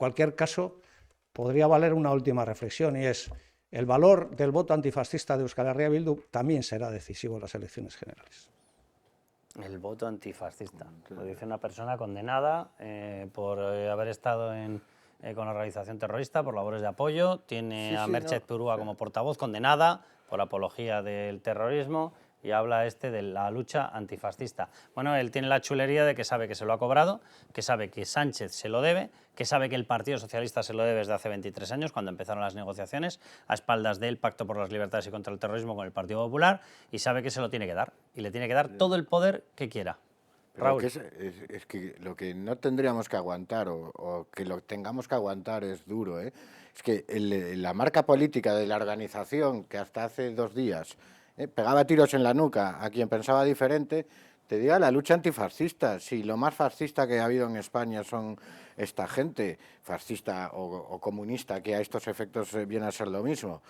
cualquier caso, podría valer una última reflexión, y es: el valor del voto antifascista de Euskal Herria Bildu también será decisivo en las elecciones generales. El voto antifascista, lo dice una persona condenada por haber estado con la organización terrorista, por labores de apoyo, tiene a Merche Purúa como portavoz, condenada por apología del terrorismo, y habla de la lucha antifascista. Bueno, él tiene la chulería de que sabe que se lo ha cobrado, que sabe que Sánchez se lo debe, que sabe que el Partido Socialista se lo debe desde hace 23 años, cuando empezaron las negociaciones, a espaldas del Pacto por las Libertades y contra el Terrorismo con el Partido Popular, y sabe que se lo tiene que dar, y le tiene que dar todo el poder que quiera. Raúl. Es que lo que no tendríamos que aguantar, o que lo tengamos que aguantar, es duro, ¿eh? Es que la marca política de la organización, que hasta hace 2 días pegaba tiros en la nuca a quien pensaba diferente, te diga la lucha antifascista. Si lo más fascista que ha habido en España son esta gente, fascista o comunista, que a estos efectos viene a ser lo mismo.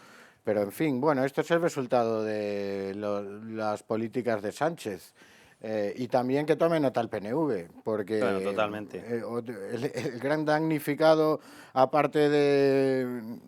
Pero, en fin, bueno, esto es el resultado de las políticas de Sánchez. Y también que tome nota el PNV, porque bueno, totalmente. El gran damnificado, aparte de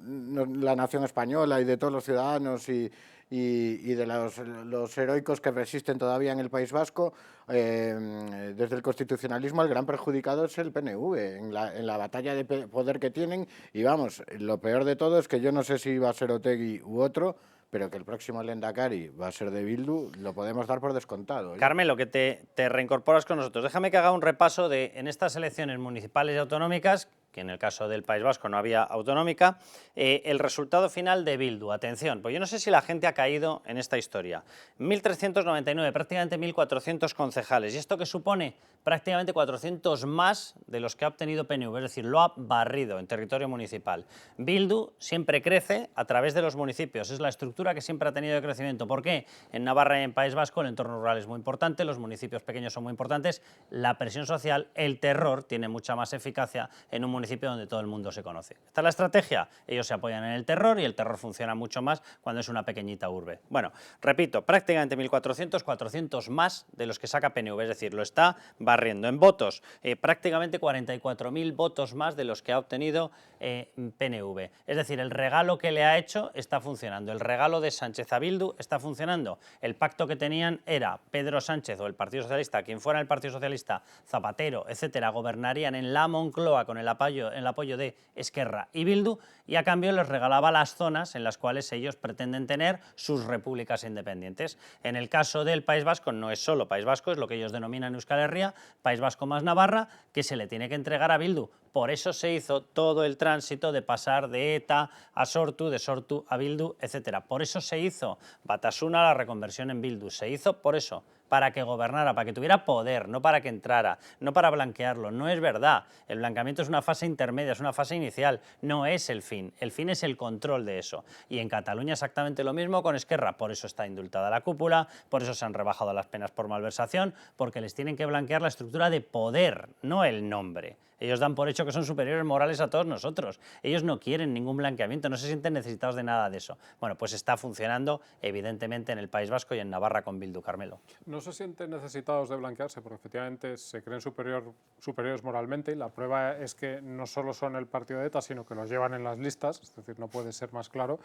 la nación española y de todos los ciudadanos y de los heroicos que resisten todavía en el País Vasco, desde el constitucionalismo, el gran perjudicado es el PNV en la batalla de poder que tienen. Y vamos, lo peor de todo es que yo no sé si va a ser Otegi u otro, pero que el próximo Lehendakari va a ser de Bildu, lo podemos dar por descontado, ¿eh? Carmelo, que te reincorporas con nosotros. Déjame que haga un repaso en estas elecciones municipales y autonómicas, que en el caso del País Vasco no había autonómica, el resultado final de Bildu. Atención, pues yo no sé si la gente ha caído en esta historia. 1.399, prácticamente 1.400 concejales. ¿Y esto qué supone? Prácticamente 400 más de los que ha obtenido PNV, es decir, lo ha barrido en territorio municipal. Bildu siempre crece a través de los municipios, es la estructura que siempre ha tenido de crecimiento. ¿Por qué? En Navarra y en País Vasco el entorno rural es muy importante, los municipios pequeños son muy importantes, la presión social, el terror tiene mucha más eficacia en un municipio donde todo el mundo se conoce. ¿Esta es la estrategia? Ellos se apoyan en el terror, y el terror funciona mucho más cuando es una pequeñita urbe. Bueno, repito, prácticamente 1.400, 400 más de los que saca PNV, es decir, lo está barriendo. En votos, prácticamente 44.000 votos más de los que ha obtenido PNV. Es decir, el regalo que le ha hecho está funcionando, el regalo de Sánchez a Bildu está funcionando. El pacto que tenían era Pedro Sánchez o el Partido Socialista, quien fuera el Partido Socialista, Zapatero, etcétera, gobernarían en la Moncloa con el apoyo de Esquerra y Bildu, y a cambio les regalaba las zonas en las cuales ellos pretenden tener sus repúblicas independientes. En el caso del País Vasco no es solo País Vasco, es lo que ellos denominan Euskal Herria, País Vasco más Navarra, que se le tiene que entregar a Bildu. Por eso se hizo todo el tránsito de pasar de ETA a Sortu, de Sortu a Bildu, etcétera. Por eso se hizo Batasuna, la reconversión en Bildu. Se hizo por eso, para que gobernara, para que tuviera poder, no para que entrara, no para blanquearlo. No es verdad. El blanqueamiento es una fase intermedia, es una fase inicial, no es el fin. El fin es el control de eso. Y en Cataluña exactamente lo mismo con Esquerra. Por eso está indultada la cúpula, por eso se han rebajado las penas por malversación, porque les tienen que blanquear la estructura de poder, no el nombre. Ellos dan por hecho que son superiores morales a todos nosotros. Ellos no quieren ningún blanqueamiento, no se sienten necesitados de nada de eso. Bueno, pues está funcionando evidentemente en el País Vasco y en Navarra con Bildu. Carmelo. No se sienten necesitados de blanquearse porque efectivamente se creen superiores moralmente, y la prueba es que no solo son el partido de ETA, sino que los llevan en las listas, es decir, no puede ser más claro.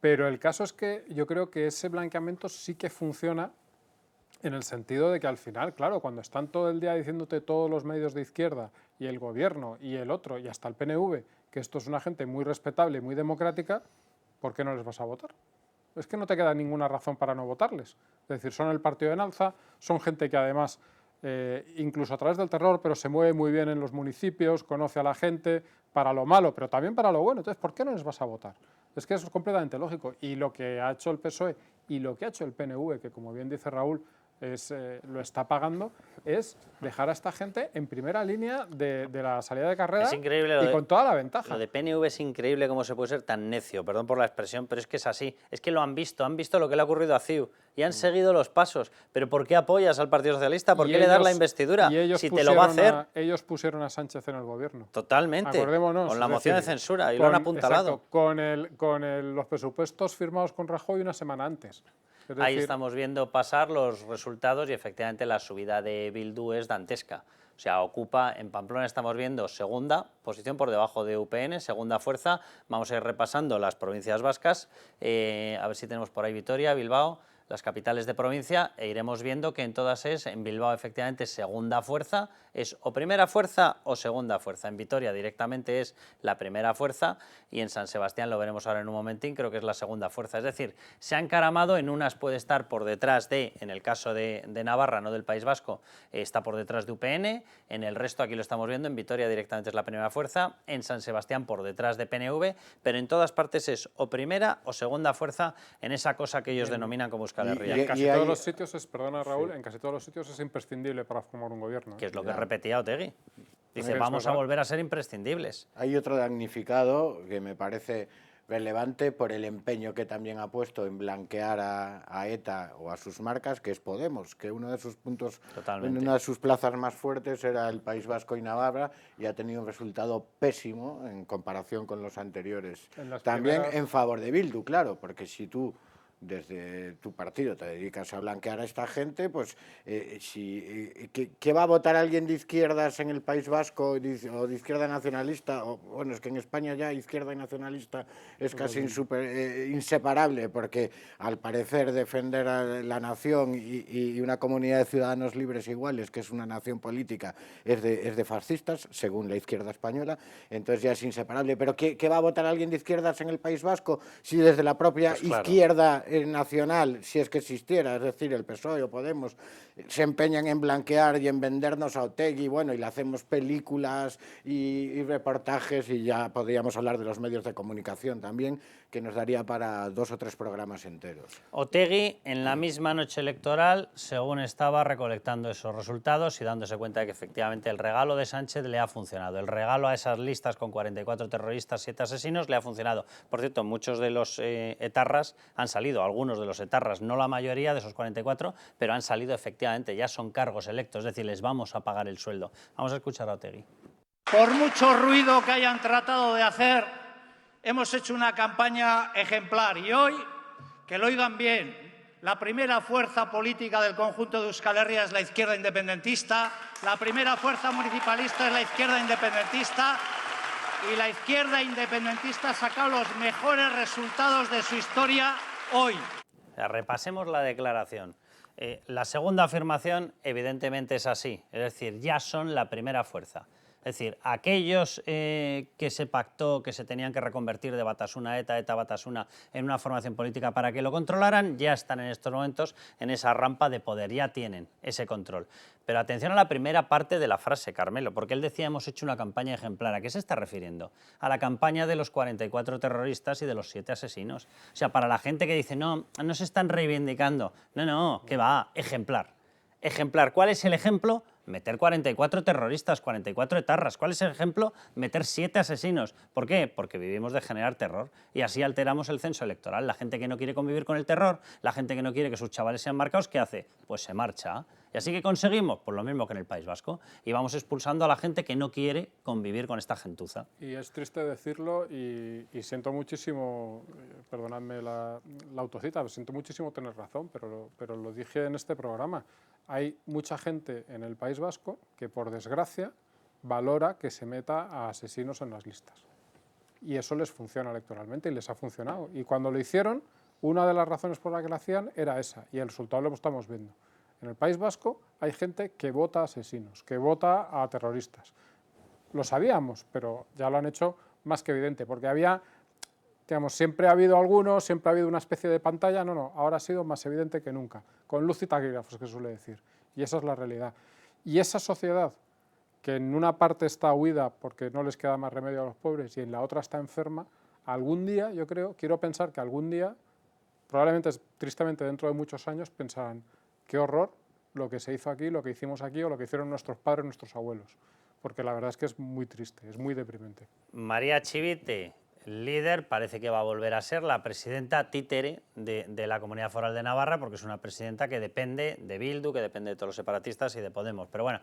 Pero el caso es que yo creo que ese blanqueamiento sí que funciona, en el sentido de que al final, claro, cuando están todo el día diciéndote todos los medios de izquierda y el gobierno y el otro y hasta el PNV que esto es una gente muy respetable y muy democrática, ¿por qué no les vas a votar? Es que no te queda ninguna razón para no votarles. Es decir, son el partido en alza, son gente que además, incluso a través del terror, pero se mueve muy bien en los municipios, conoce a la gente para lo malo, pero también para lo bueno. Entonces, ¿por qué no les vas a votar? Es que eso es completamente lógico. Y lo que ha hecho el PSOE y lo que ha hecho el PNV, que como bien dice Raúl, lo está pagando, es dejar a esta gente en primera línea de la salida de carrera. Es increíble y con toda la ventaja. Lo de PNV es increíble cómo se puede ser tan necio, perdón por la expresión, pero es que es así. Es que lo han visto lo que le ha ocurrido a CiU y han seguido los pasos. ¿Pero por qué apoyas al Partido Socialista? ¿Por qué le das la investidura? Si te lo va a hacer. Ellos pusieron a Sánchez en el gobierno. Totalmente. Acordémonos. Con la moción de censura y lo han apuntalado. Exacto, con los presupuestos firmados con Rajoy una semana antes. Ahí estamos viendo pasar los resultados y efectivamente la subida de Bildu es dantesca. O sea, ocupa, en Pamplona estamos viendo segunda posición por debajo de UPN, segunda fuerza. Vamos a ir repasando las provincias vascas, a ver si tenemos por ahí Vitoria, Bilbao, las capitales de provincia, e iremos viendo que en todas en Bilbao efectivamente segunda fuerza, es o primera fuerza o segunda fuerza. En Vitoria directamente es la primera fuerza y en San Sebastián, lo veremos ahora en un momentín, creo que es la segunda fuerza. Es decir, se ha encaramado, en unas puede estar por detrás en el caso de Navarra, no del País Vasco, está por detrás de UPN, en el resto aquí lo estamos viendo, en Vitoria directamente es la primera fuerza, en San Sebastián por detrás de PNV, pero en todas partes es o primera o segunda fuerza en esa cosa que ellos denominan como Euskal Herria. En casi todos los sitios perdona Raúl, en casi todos los sitios es imprescindible para formar un gobierno. Que es lo que repetía Otegui. Dice, vamos a volver a ser imprescindibles. Hay otro damnificado que me parece relevante por el empeño que también ha puesto en blanquear a ETA o a sus marcas, que es Podemos, que uno de sus puntos, en una de sus plazas más fuertes era el País Vasco y Navarra, y ha tenido un resultado pésimo en comparación con los anteriores. También en favor de Bildu, claro, porque si tú desde tu partido te dedicas a blanquear a esta gente, pues ¿qué va a votar alguien de izquierdas en el País Vasco o de izquierda nacionalista? O, bueno, es que en España ya izquierda y nacionalista es casi inseparable, porque al parecer defender a la nación y una comunidad de ciudadanos libres iguales, que es una nación política, es de fascistas, según la izquierda española, entonces ya es inseparable. Pero ¿qué va a votar alguien de izquierdas en el País Vasco si desde la propia pues claro, izquierda nacional, si es que existiera, es decir, el PSOE o Podemos, se empeñan en blanquear y en vendernos a Otegui, bueno, y le hacemos películas y reportajes, y ya podríamos hablar de los medios de comunicación también, que nos daría para 2 o 3 programas enteros. Otegui, en la misma noche electoral, según estaba recolectando esos resultados y dándose cuenta de que efectivamente el regalo de Sánchez le ha funcionado. El regalo a esas listas con 44 terroristas, 7 asesinos, le ha funcionado. Por cierto, muchos de los etarras han salido, algunos de los etarras, no la mayoría de esos 44, pero han salido efectivamente, ya son cargos electos, es decir, les vamos a pagar el sueldo. Vamos a escuchar a Otegui. Por mucho ruido que hayan tratado de hacer, hemos hecho una campaña ejemplar, y hoy, que lo oigan bien, la primera fuerza política del conjunto de Euskal Herria es la izquierda independentista, la primera fuerza municipalista es la izquierda independentista, y la izquierda independentista ha sacado los mejores resultados de su historia hoy. Repasemos la declaración. La segunda afirmación evidentemente es así, es decir, ya son la primera fuerza. Es decir, aquellos que se pactó que se tenían que reconvertir de Batasuna ETA, ETA Batasuna, en una formación política para que lo controlaran, ya están en estos momentos en esa rampa de poder, ya tienen ese control. Pero atención a la primera parte de la frase, Carmelo, porque él decía hemos hecho una campaña ejemplar. ¿A qué se está refiriendo? A la campaña de los 44 terroristas y de los 7 asesinos. O sea, para la gente que dice, no, no se están reivindicando. No, que va, ejemplar. Ejemplar. ¿Cuál es el ejemplo? Meter 44 terroristas, 44 etarras. ¿Cuál es el ejemplo? Meter 7 asesinos. ¿Por qué? Porque vivimos de generar terror y así alteramos el censo electoral. La gente que no quiere convivir con el terror, la gente que no quiere que sus chavales sean marcados, ¿qué hace? Pues se marcha. ¿Y así que conseguimos? Pues lo mismo que en el País Vasco. Y vamos expulsando a la gente que no quiere convivir con esta gentuza. Y es triste decirlo y siento muchísimo, perdonadme la autocita, siento muchísimo tener razón, pero lo dije en este programa. Hay mucha gente en el País Vasco que, por desgracia, valora que se meta a asesinos en las listas. Y eso les funciona electoralmente y les ha funcionado. Y cuando lo hicieron, una de las razones por las que lo hacían era esa, y el resultado lo estamos viendo. En el País Vasco hay gente que vota a asesinos, que vota a terroristas. Lo sabíamos, pero ya lo han hecho más que evidente, porque había, digamos, siempre ha habido algunos, siempre ha habido una especie de pantalla, no, ahora ha sido más evidente que nunca, con luz y taquígrafos, que suele decir, y esa es la realidad. Y esa sociedad, que en una parte está huida porque no les queda más remedio a los pobres y en la otra está enferma, algún día, yo quiero pensar que algún día, probablemente, tristemente dentro de muchos años, pensarán, qué horror lo que se hizo aquí, lo que hicimos aquí o lo que hicieron nuestros padres, nuestros abuelos, porque la verdad es que es muy triste, es muy deprimente. María Chivite, líder, parece que va a volver a ser la presidenta títere de la Comunidad Foral de Navarra, porque es una presidenta que depende de Bildu, que depende de todos los separatistas y de Podemos. Pero bueno,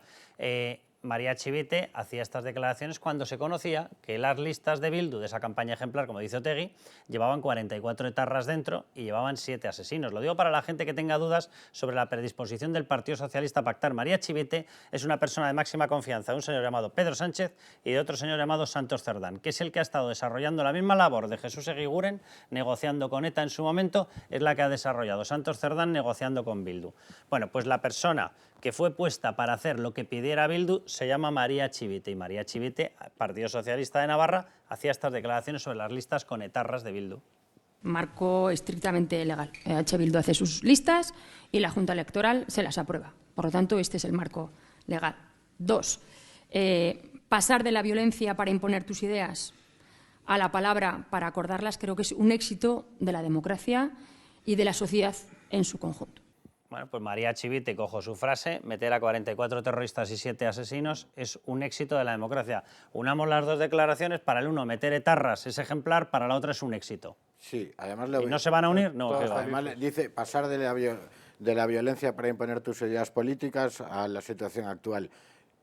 María Chivite hacía estas declaraciones cuando se conocía que las listas de Bildu, de esa campaña ejemplar, como dice Otegi, llevaban 44 etarras dentro y llevaban 7 asesinos. Lo digo para la gente que tenga dudas sobre la predisposición del Partido Socialista a pactar. María Chivite es una persona de máxima confianza de un señor llamado Pedro Sánchez y de otro señor llamado Santos Cerdán, que es el que ha estado desarrollando la misma labor de Jesús Eguiguren, negociando con ETA en su momento, es la que ha desarrollado Santos Cerdán negociando con Bildu. Bueno, pues la persona que fue puesta para hacer lo que pidiera Bildu se llama María Chivite, y María Chivite, Partido Socialista de Navarra, hacía estas declaraciones sobre las listas con etarras de Bildu. Marco estrictamente legal. EH Bildu hace sus listas y la Junta Electoral se las aprueba. Por lo tanto, este es el marco legal. 2. Pasar de la violencia para imponer tus ideas a la palabra para acordarlas creo que es un éxito de la democracia y de la sociedad en su conjunto. Bueno, pues María Chivite, cojo su frase, meter a 44 terroristas y 7 asesinos es un éxito de la democracia. Unamos las dos declaraciones, para el uno meter etarras es ejemplar, para la otra es un éxito. Sí, además... ¿Y no se van a unir? No, Todos que va. Además, dice pasar de la violencia para imponer tus ideas políticas a la situación actual.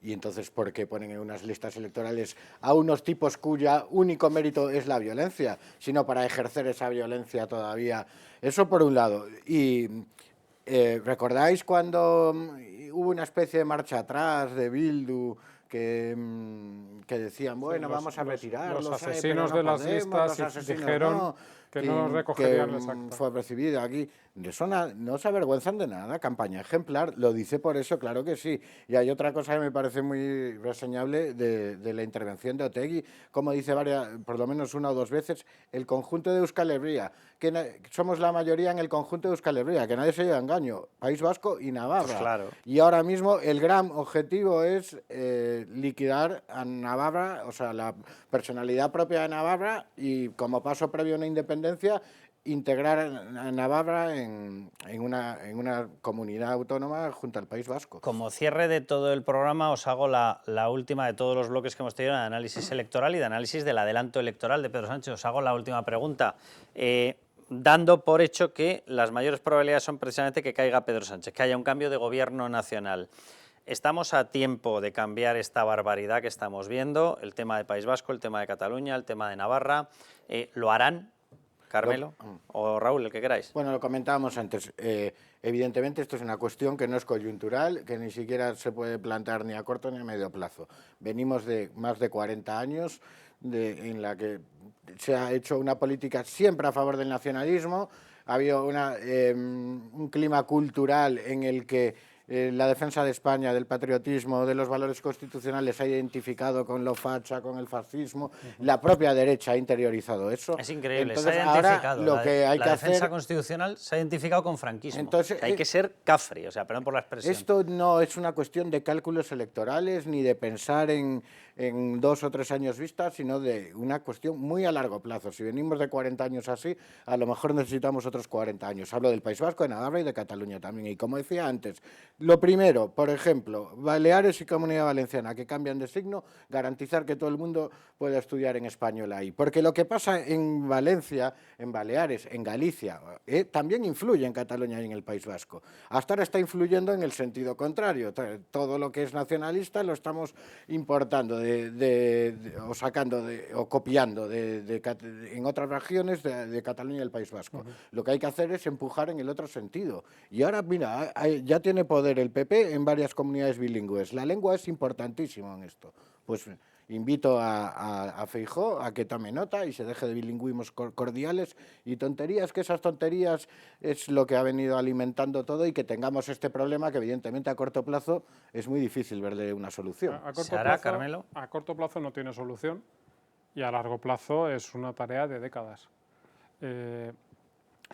Y entonces, ¿por qué ponen en unas listas electorales a unos tipos cuya único mérito es la violencia? Sino para ejercer esa violencia todavía. Eso por un lado. Y ¿recordáis cuando hubo una especie de marcha atrás de Bildu que decían, bueno, vamos a retirarlos? Los asesinos de las listas dijeron que no recogerían las actas. Fue recibido aquí. No se avergüenzan de nada, campaña ejemplar, lo dice por eso, claro que sí. Y hay otra cosa que me parece muy reseñable de la intervención de Otegi, como dice por lo menos una o dos veces, el conjunto de Euskal Herria, que somos la mayoría en el conjunto de Euskal Herria, que nadie se lleve a engaño, País Vasco y Navarra. Pues claro. Y ahora mismo el gran objetivo es liquidar a Navarra, o sea, la personalidad propia de Navarra, y como paso previo a una independencia, integrar a Navarra en una comunidad autónoma junto al País Vasco. Como cierre de todo el programa, os hago la última de todos los bloques que hemos tenido de análisis electoral y de análisis del adelanto electoral de Pedro Sánchez. Os hago la última pregunta. Dando por hecho que las mayores probabilidades son precisamente que caiga Pedro Sánchez, que haya un cambio de gobierno nacional. ¿Estamos a tiempo de cambiar esta barbaridad que estamos viendo? El tema de País Vasco, el tema de Cataluña, el tema de Navarra. ¿Lo harán? Carmelo o Raúl, el que queráis. Bueno, lo comentábamos antes. Evidentemente esto es una cuestión que no es coyuntural, que ni siquiera se puede plantear ni a corto ni a medio plazo. Venimos de más de 40 años en la que se ha hecho una política siempre a favor del nacionalismo. Ha habido un clima cultural en el que la defensa de España, del patriotismo, de los valores constitucionales se ha identificado con lo facha, con el fascismo. La propia derecha ha interiorizado eso. Es increíble, entonces, se ha identificado. Ahora, lo que hay la que defensa hacer, constitucional se ha identificado con franquismo. Entonces, hay que ser cafre, o sea, perdón por la expresión. Esto no es una cuestión de cálculos electorales ni de pensar en 2 o 3 años vista, sino de una cuestión muy a largo plazo. Si venimos de 40 años así, a lo mejor necesitamos otros 40 años. Hablo del País Vasco, de Navarra y de Cataluña también. Y como decía antes, lo primero, por ejemplo, Baleares y Comunidad Valenciana, que cambian de signo, garantizar que todo el mundo pueda estudiar en español ahí. Porque lo que pasa en Valencia, en Baleares, en Galicia, también influye en Cataluña y en el País Vasco. Hasta ahora está influyendo en el sentido contrario. Todo lo que es nacionalista lo estamos importando o sacando o copiando en otras regiones de Cataluña y el País Vasco. Lo que hay que hacer es empujar en el otro sentido. Y ahora, mira, ya tiene poder el PP en varias comunidades bilingües. La lengua es importantísima en esto. Pues invito a Feijóo a que tome nota y se deje de bilingüismos cordiales y tonterías, que esas tonterías es lo que ha venido alimentando todo, y que tengamos este problema que evidentemente a corto plazo es muy difícil verle una solución. ¿Se hará, Carmelo? A corto plazo no tiene solución y a largo plazo es una tarea de décadas.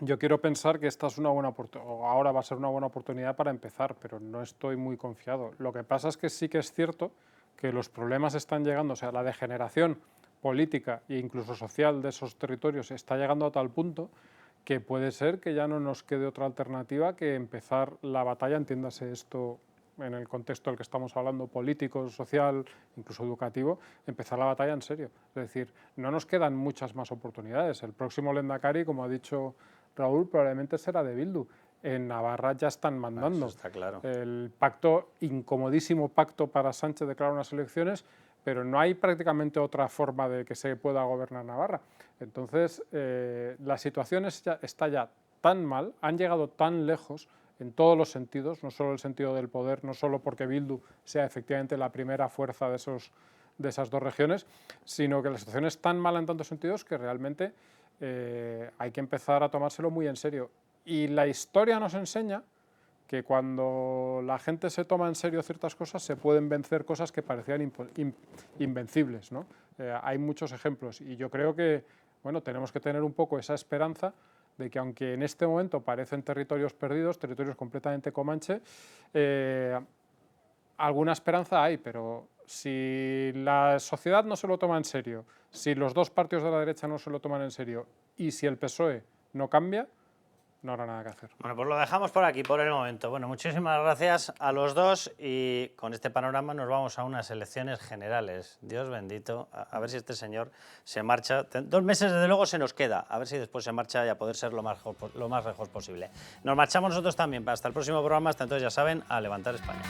Yo quiero pensar que esta es una buena oportunidad, o ahora va a ser una buena oportunidad para empezar, pero no estoy muy confiado. Lo que pasa es que sí que es cierto que los problemas están llegando, o sea, la degeneración política e incluso social de esos territorios está llegando a tal punto que puede ser que ya no nos quede otra alternativa que empezar la batalla, entiéndase esto en el contexto del que estamos hablando, político, social, incluso educativo, empezar la batalla en serio. Es decir, no nos quedan muchas más oportunidades. El próximo Lehendakari, como ha dicho Raúl, probablemente será de Bildu. en Navarra ya están mandando. Eso está claro. El pacto, incomodísimo pacto para Sánchez de crear unas elecciones, pero no hay prácticamente otra forma de que se pueda gobernar Navarra. Entonces, la situación está ya tan mal, han llegado tan lejos en todos los sentidos, no solo el sentido del poder, no solo porque Bildu sea efectivamente la primera fuerza de esas dos regiones, sino que la situación es tan mala en tantos sentidos que realmente hay que empezar a tomárselo muy en serio. Y la historia nos enseña que cuando la gente se toma en serio ciertas cosas, se pueden vencer cosas que parecían invencibles, ¿no? Hay muchos ejemplos y yo creo que bueno, tenemos que tener un poco esa esperanza de que aunque en este momento parecen territorios perdidos, territorios completamente comanche, alguna esperanza hay, pero si la sociedad no se lo toma en serio, si los dos partidos de la derecha no se lo toman en serio y si el PSOE no cambia, no habrá nada que hacer. Bueno, pues lo dejamos por aquí por el momento. Bueno, muchísimas gracias a los dos y con este panorama nos vamos a unas elecciones generales. Dios bendito, a ver si este señor se marcha. 2 meses desde luego se nos queda, a ver si después se marcha y a poder ser lo más lejos posible. Nos marchamos nosotros también. Hasta el próximo programa, hasta entonces ya saben, a levantar España.